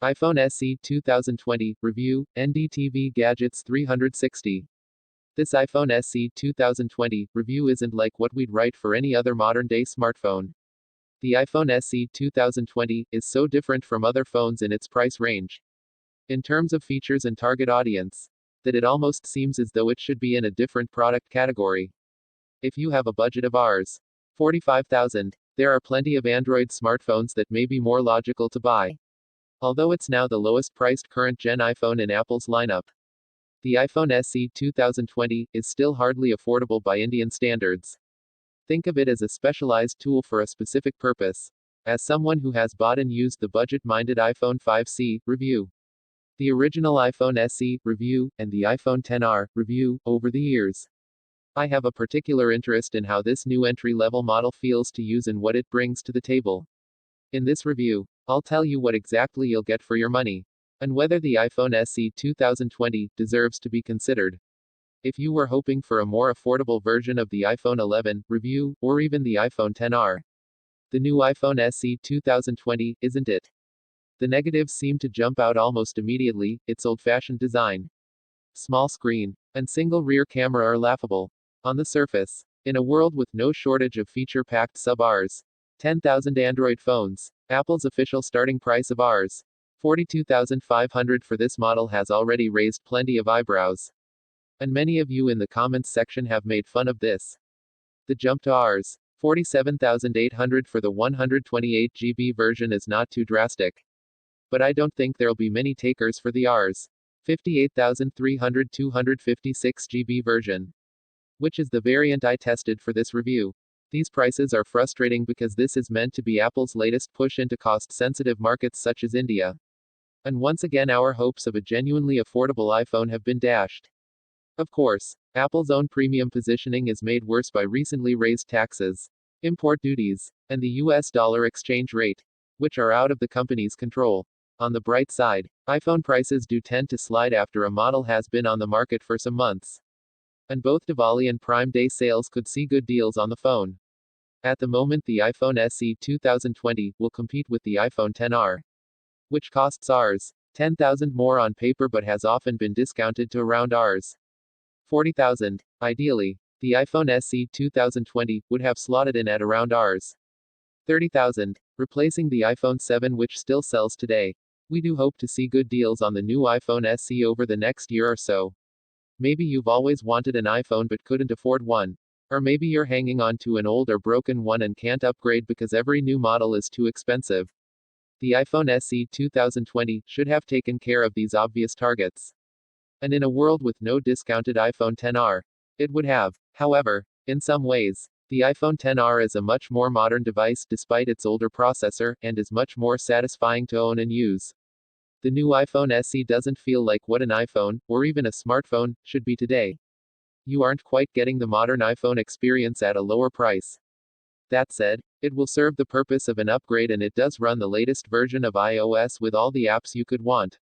iPhone SE 2020 Review, NDTV Gadgets 360. This iPhone SE 2020 review isn't like what we'd write for any other modern-day smartphone. The iPhone SE 2020 is so different from other phones in its price range, in terms of features and target audience, that it almost seems as though it should be in a different product category. If you have a budget of Rs. 45,000, there are plenty of Android smartphones that may be more logical to buy. Although it's now the lowest priced current gen iPhone in Apple's lineup, the iPhone SE 2020 is still hardly affordable by Indian standards. Think of it as a specialized tool for a specific purpose. As someone who has bought and used the budget-minded iPhone 5C review, the original iPhone SE review, and the iPhone XR review over the years, I have a particular interest in how this new entry-level model feels to use and what it brings to the table. In this review, I'll tell you what exactly you'll get for your money, and whether the iPhone SE 2020 deserves to be considered. If you were hoping for a more affordable version of the iPhone 11 review, or even the iPhone XR, the new iPhone SE 2020 isn't it. The negatives seem to jump out almost immediately: its old-fashioned design, small screen, and single rear camera are laughable. On the surface, in a world with no shortage of feature-packed sub-Rs. 10,000 Android phones, Apple's official starting price of Rs. 42,500 for this model has already raised plenty of eyebrows. And many of you in the comments section have made fun of this. The jump to Rs. 47,800 for the 128GB version is not too drastic. But I don't think there'll be many takers for the Rs. 58,300 256GB version, which is the variant I tested for this review. These prices are frustrating because this is meant to be Apple's latest push into cost-sensitive markets such as India. And once again our hopes of a genuinely affordable iPhone have been dashed. Of course, Apple's own premium positioning is made worse by recently raised taxes, import duties, and the US dollar exchange rate, which are out of the company's control. On the bright side, iPhone prices do tend to slide after a model has been on the market for some months. And both Diwali and Prime Day sales could see good deals on the phone. At the moment, the iPhone SE 2020 will compete with the iPhone XR, which costs Rs. 10,000 more on paper but has often been discounted to around Rs. 40,000. Ideally, the iPhone SE 2020 would have slotted in at around Rs. 30,000, replacing the iPhone 7 which still sells today. We do hope to see good deals on the new iPhone SE over the next year or so. Maybe you've always wanted an iPhone but couldn't afford one. Or maybe you're hanging on to an old or broken one and can't upgrade because every new model is too expensive. The iPhone SE 2020 should have taken care of these obvious targets. And in a world with no discounted iPhone XR, it would have. However, in some ways, the iPhone XR is a much more modern device despite its older processor, and is much more satisfying to own and use. The new iPhone SE doesn't feel like what an iPhone, or even a smartphone, should be today. You aren't quite getting the modern iPhone experience at a lower price. That said, it will serve the purpose of an upgrade and it does run the latest version of iOS with all the apps you could want.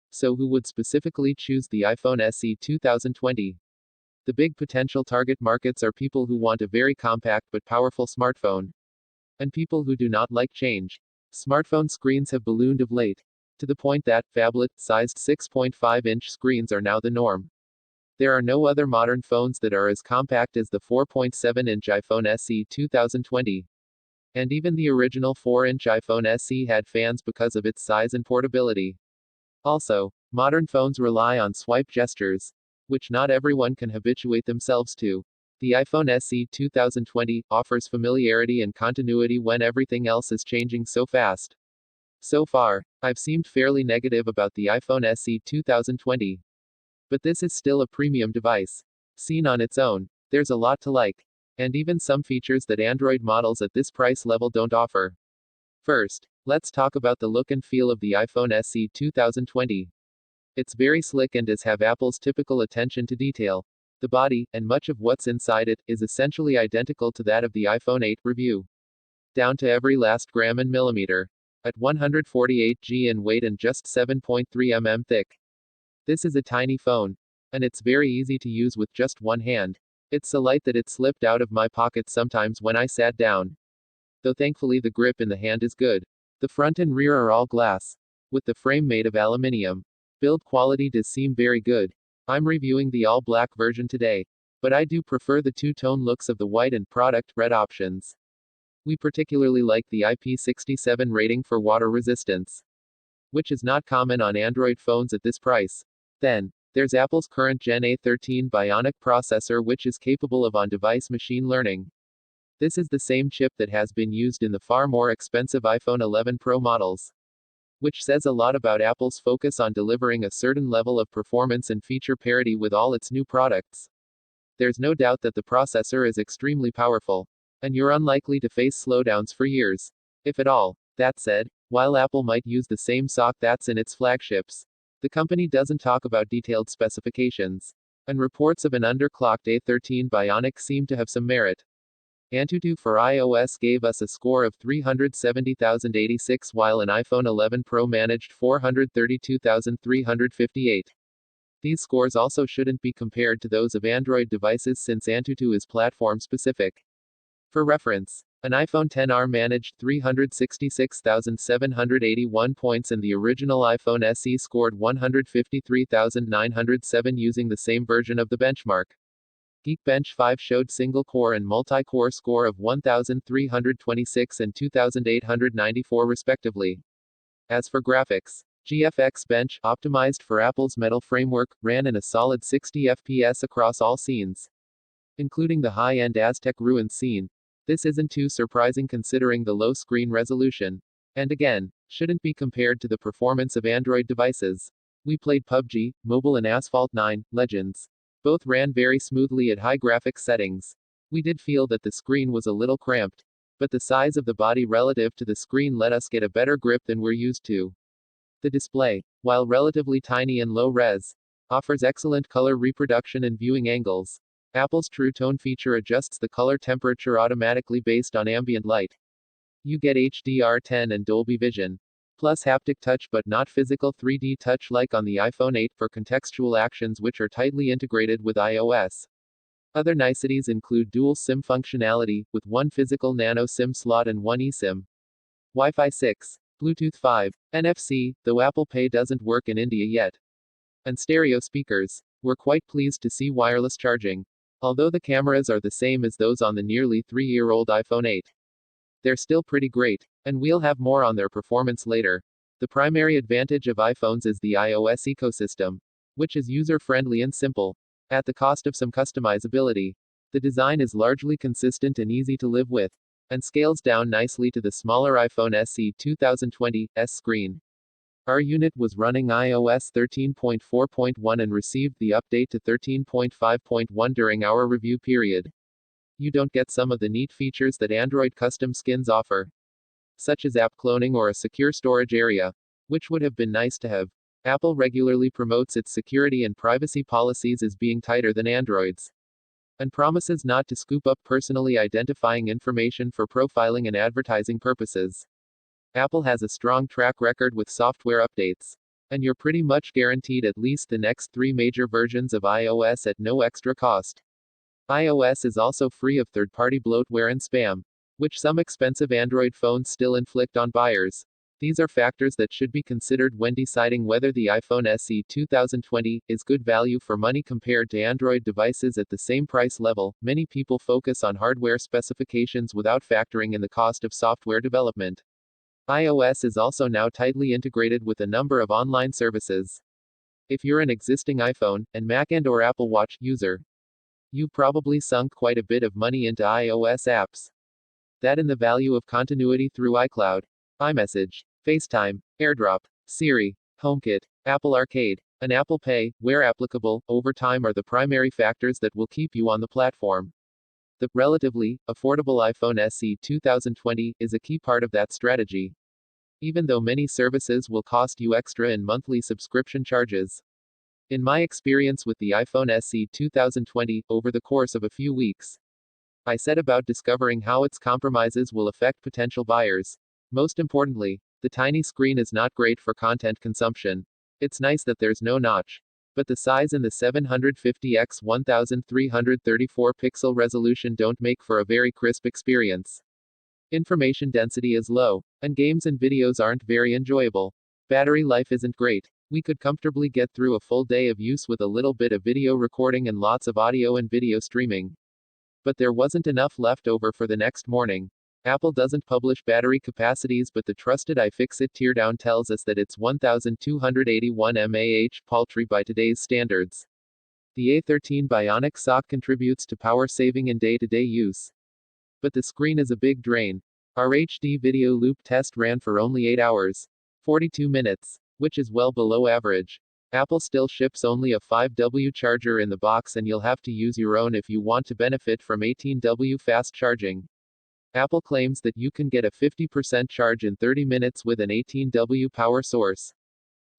So who would specifically choose the iPhone SE 2020? The big potential target markets are people who want a very compact but powerful smartphone, and people who do not like change. Smartphone screens have ballooned of late, to the point that phablet-sized 6.5-inch screens are now the norm. There are no other modern phones that are as compact as the 4.7-inch iPhone SE 2020. And even the original 4-inch iPhone SE had fans because of its size and portability. Also, modern phones rely on swipe gestures, which not everyone can habituate themselves to. The iPhone SE 2020 offers familiarity and continuity when everything else is changing so fast. So far, I've seemed fairly negative about the iPhone SE 2020. But this is still a premium device. Seen on its own, there's a lot to like. And even some features that Android models at this price level don't offer. First, let's talk about the look and feel of the iPhone SE 2020. It's very slick and does have Apple's typical attention to detail. The body, and much of what's inside it, is essentially identical to that of the iPhone 8 review. Down to every last gram and millimeter. At 148G in weight and just 7.3 mm thick. This is a tiny phone. And it's very easy to use with just one hand. It's so light that it slipped out of my pocket sometimes when I sat down. Though thankfully the grip in the hand is good. The front and rear are all glass. with the frame made of aluminium. Build quality does seem very good. I'm reviewing the all-black version today, but I do prefer the two-tone looks of the white and product red options. We particularly like the IP67 rating for water resistance, which is not common on Android phones at this price. Then, there's Apple's current Gen A13 Bionic processor, which is capable of on-device machine learning. This is the same chip that has been used in the far more expensive iPhone 11 Pro models, which says a lot about Apple's focus on delivering a certain level of performance and feature parity with all its new products. There's no doubt that the processor is extremely powerful, and you're unlikely to face slowdowns for years, if at all. That said, while Apple might use the same SoC that's in its flagships, the company doesn't talk about detailed specifications, and reports of an underclocked A13 Bionic seem to have some merit. Antutu for iOS gave us a score of 370,086 while an iPhone 11 Pro managed 432,358. These scores also shouldn't be compared to those of Android devices since Antutu is platform specific. For reference, an iPhone XR managed 366,781 points and the original iPhone SE scored 153,907 using the same version of the benchmark. Geekbench 5 showed single-core and multi-core score of 1,326 and 2,894 respectively. As for graphics, GFX Bench, optimized for Apple's Metal framework, ran in a solid 60 FPS across all scenes, including the high-end Aztec Ruins scene. This isn't too surprising considering the low screen resolution, and again, shouldn't be compared to the performance of Android devices. We played PUBG Mobile and Asphalt 9 Legends. Both ran very smoothly at high graphics settings. We did feel that the screen was a little cramped, but the size of the body relative to the screen let us get a better grip than we're used to. The display, while relatively tiny and low res, offers excellent color reproduction and viewing angles. Apple's True Tone feature adjusts the color temperature automatically based on ambient light. You get HDR10 and Dolby Vision, plus haptic touch but not physical 3D touch like on the iPhone 8 for contextual actions which are tightly integrated with iOS. Other niceties include dual SIM functionality, with one physical nano SIM slot and one eSIM. Wi-Fi 6, Bluetooth 5, NFC, though Apple Pay doesn't work in India yet. And stereo speakers. We're quite pleased to see wireless charging, although the cameras are the same as those on the nearly 3-year-old iPhone 8. They're still pretty great, and we'll have more on their performance later. The primary advantage of iPhones is the iOS ecosystem, which is user-friendly and simple, at the cost of some customizability. The design is largely consistent and easy to live with, and scales down nicely to the smaller iPhone SE 2020's screen. Our unit was running iOS 13.4.1 and received the update to 13.5.1 during our review period. You don't get some of the neat features that Android custom skins offer, such as app cloning or a secure storage area, which would have been nice to have. Apple regularly promotes its security and privacy policies as being tighter than Android's, and promises not to scoop up personally identifying information for profiling and advertising purposes. Apple has a strong track record with software updates, and you're pretty much guaranteed at least the next 3 major versions of iOS at no extra cost. iOS is also free of third-party bloatware and spam, which some expensive Android phones still inflict on buyers. These are factors that should be considered when deciding whether the iPhone SE 2020 is good value for money compared to Android devices at the same price level. Many people focus on hardware specifications without factoring in the cost of software development. iOS is also now tightly integrated with a number of online services. If you're an existing iPhone and Mac and/or Apple Watch user, you've probably sunk quite a bit of money into iOS apps. That and the value of continuity through iCloud, iMessage, FaceTime, AirDrop, Siri, HomeKit, Apple Arcade, and Apple Pay, where applicable, over time are the primary factors that will keep you on the platform. The relatively affordable iPhone SE 2020 is a key part of that strategy, even though many services will cost you extra in monthly subscription charges. In my experience with the iPhone SE 2020, over the course of a few weeks, I set about discovering how its compromises will affect potential buyers. Most importantly, the tiny screen is not great for content consumption. It's nice that there's no notch, but the size and the 750x 1334 pixel resolution don't make for a very crisp experience. Information density is low, and games and videos aren't very enjoyable. Battery life isn't great. We could comfortably get through a full day of use with a little bit of video recording and lots of audio and video streaming. But there wasn't enough left over for the next morning. Apple doesn't publish battery capacities, but the trusted iFixit teardown tells us that it's 1281 mAh, paltry by today's standards. The A13 Bionic Sock contributes to power saving in day-to-day use. But the screen is a big drain. Our HD video loop test ran for only 8 hours, 42 minutes, which is well below average. Apple still ships only a 5W charger in the box, and you'll have to use your own if you want to benefit from 18W fast charging. Apple claims that you can get a 50% charge in 30 minutes with an 18W power source,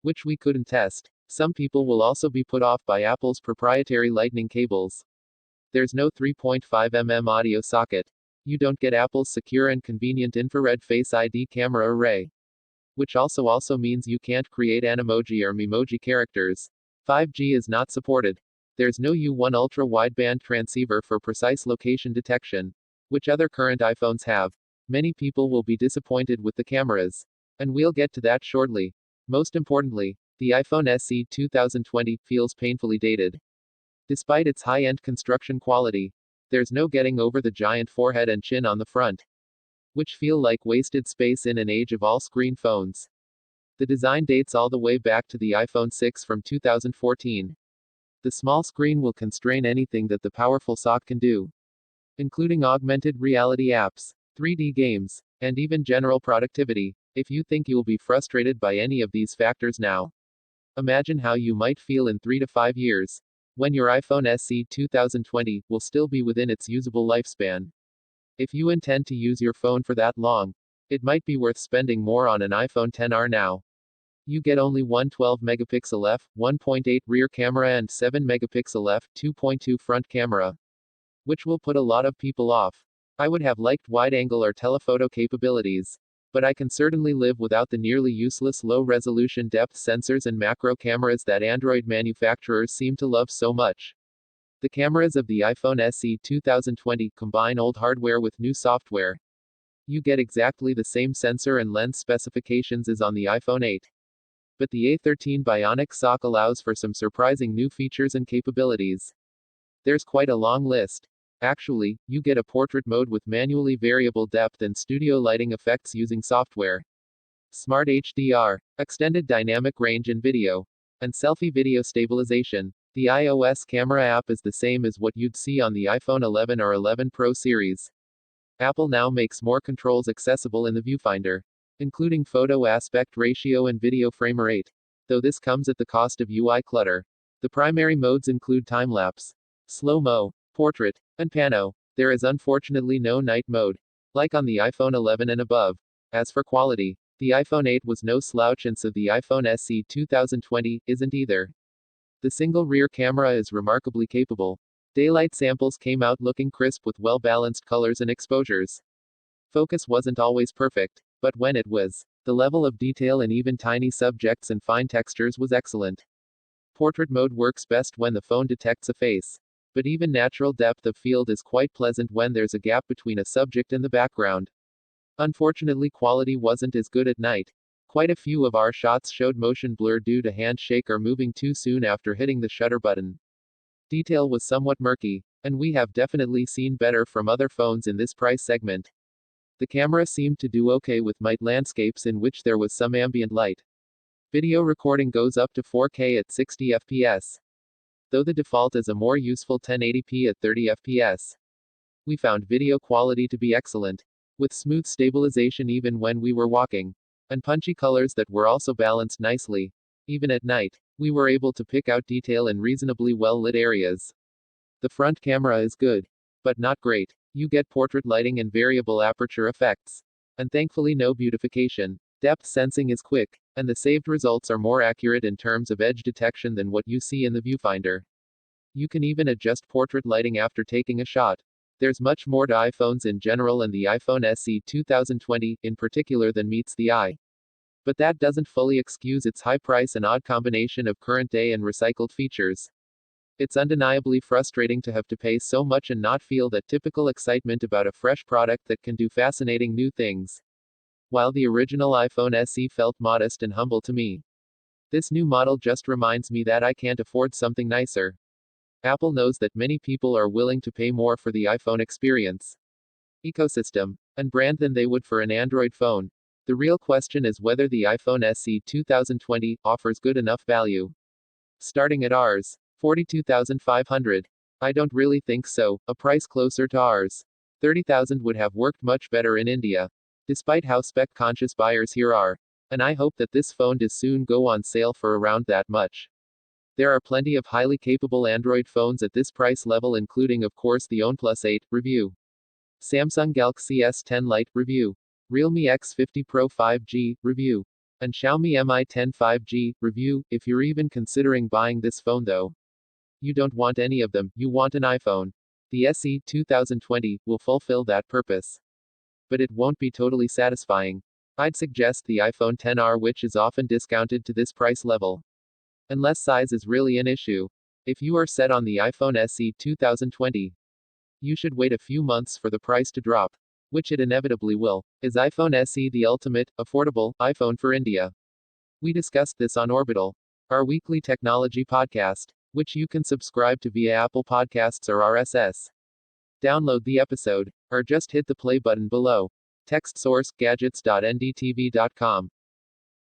which we couldn't test. Some people will also be put off by Apple's proprietary lightning cables. There's no 3.5mm audio socket. You don't get Apple's secure and convenient infrared Face ID camera array, which also means you can't create Animoji or Memoji characters. 5G is not supported. There's no U1 ultra-wideband transceiver for precise location detection, which other current iPhones have. Many people will be disappointed with the cameras, and we'll get to that shortly. Most importantly, the iPhone SE 2020 feels painfully dated. Despite its high-end construction quality, there's no getting over the giant forehead and chin on the front, which feel like wasted space in an age of all-screen phones. The design dates all the way back to the iPhone 6 from 2014. The small screen will constrain anything that the powerful sock can do, including augmented reality apps, 3D games, and even general productivity. If you think you'll be frustrated by any of these factors now, imagine how you might feel in 3 to 5 years, when your iPhone SE 2020 will still be within its usable lifespan. If you intend to use your phone for that long, it might be worth spending more on an iPhone XR now. You get only one 12-megapixel f1.8 rear camera and 7-megapixel f2.2 front camera, which will put a lot of people off. I would have liked wide-angle or telephoto capabilities, but I can certainly live without the nearly useless low-resolution depth sensors and macro cameras that Android manufacturers seem to love so much. The cameras of the iPhone SE 2020 combine old hardware with new software. You get exactly the same sensor and lens specifications as on the iPhone 8. But the A13 Bionic Sock allows for some surprising new features and capabilities. There's quite a long list. Actually, you get a portrait mode with manually variable depth and studio lighting effects using software, Smart HDR, extended dynamic range in video, and selfie video stabilization. The iOS camera app is the same as what you'd see on the iPhone 11 or 11 Pro series. Apple now makes more controls accessible in the viewfinder, including photo aspect ratio and video frame rate, though this comes at the cost of UI clutter. The primary modes include time-lapse, slow-mo, portrait, and pano. There is unfortunately no night mode, like on the iPhone 11 and above. As for quality, the iPhone 8 was no slouch, and so the iPhone SE 2020 isn't either. The single rear camera is remarkably capable. Daylight samples came out looking crisp with well-balanced colors and exposures. Focus wasn't always perfect, but when it was, the level of detail in even tiny subjects and fine textures was excellent. Portrait mode works best when the phone detects a face, but even natural depth of field is quite pleasant when there's a gap between a subject and the background. Unfortunately, quality wasn't as good at night. Quite a few of our shots showed motion blur due to handshake or moving too soon after hitting the shutter button. Detail was somewhat murky, and we have definitely seen better from other phones in this price segment. The camera seemed to do okay with night landscapes in which there was some ambient light. Video recording goes up to 4K at 60 fps, though the default is a more useful 1080p at 30 fps. We found video quality to be excellent, with smooth stabilization even when we were walking, and punchy colors that were also balanced nicely. Even at night, we were able to pick out detail in reasonably well-lit areas. The front camera is good, but not great. You get portrait lighting and variable aperture effects, and thankfully no beautification. Depth sensing is quick, and the saved results are more accurate in terms of edge detection than what you see in the viewfinder. You can even adjust portrait lighting after taking a shot. There's much more to iPhones in general and the iPhone SE 2020 in particular than meets the eye. But that doesn't fully excuse its high price and odd combination of current day and recycled features. It's undeniably frustrating to have to pay so much and not feel that typical excitement about a fresh product that can do fascinating new things. while the original iPhone SE felt modest and humble to me. This new model just reminds me that I can't afford something nicer. Apple knows that many people are willing to pay more for the iPhone experience, ecosystem, and brand than they would for an Android phone. The real question is whether the iPhone SE 2020 offers good enough value. Starting at Rs. 42,500. I don't really think so, a price closer to Rs. 30,000 would have worked much better in India, despite how spec-conscious buyers here are. And I hope that this phone does soon go on sale for around that much. There are plenty of highly capable Android phones at this price level, including of course the OnePlus 8 review, Samsung Galaxy S10 Lite review, Realme X50 Pro 5G review, and Xiaomi Mi 10 5G review. If you're even considering buying this phone though, you don't want any of them, you want an iPhone. The SE 2020 will fulfill that purpose, but it won't be totally satisfying. I'd suggest the iPhone XR, which is often discounted to this price level, unless size is really an issue. If you are set on the iPhone SE 2020, you should wait a few months for the price to drop, which it inevitably will. Is iPhone SE the ultimate, affordable iPhone for India? We discussed this on Orbital, our weekly technology podcast, which you can subscribe to via Apple Podcasts or RSS. Download the episode, or just hit the play button below. Text source gadgets.ndtv.com.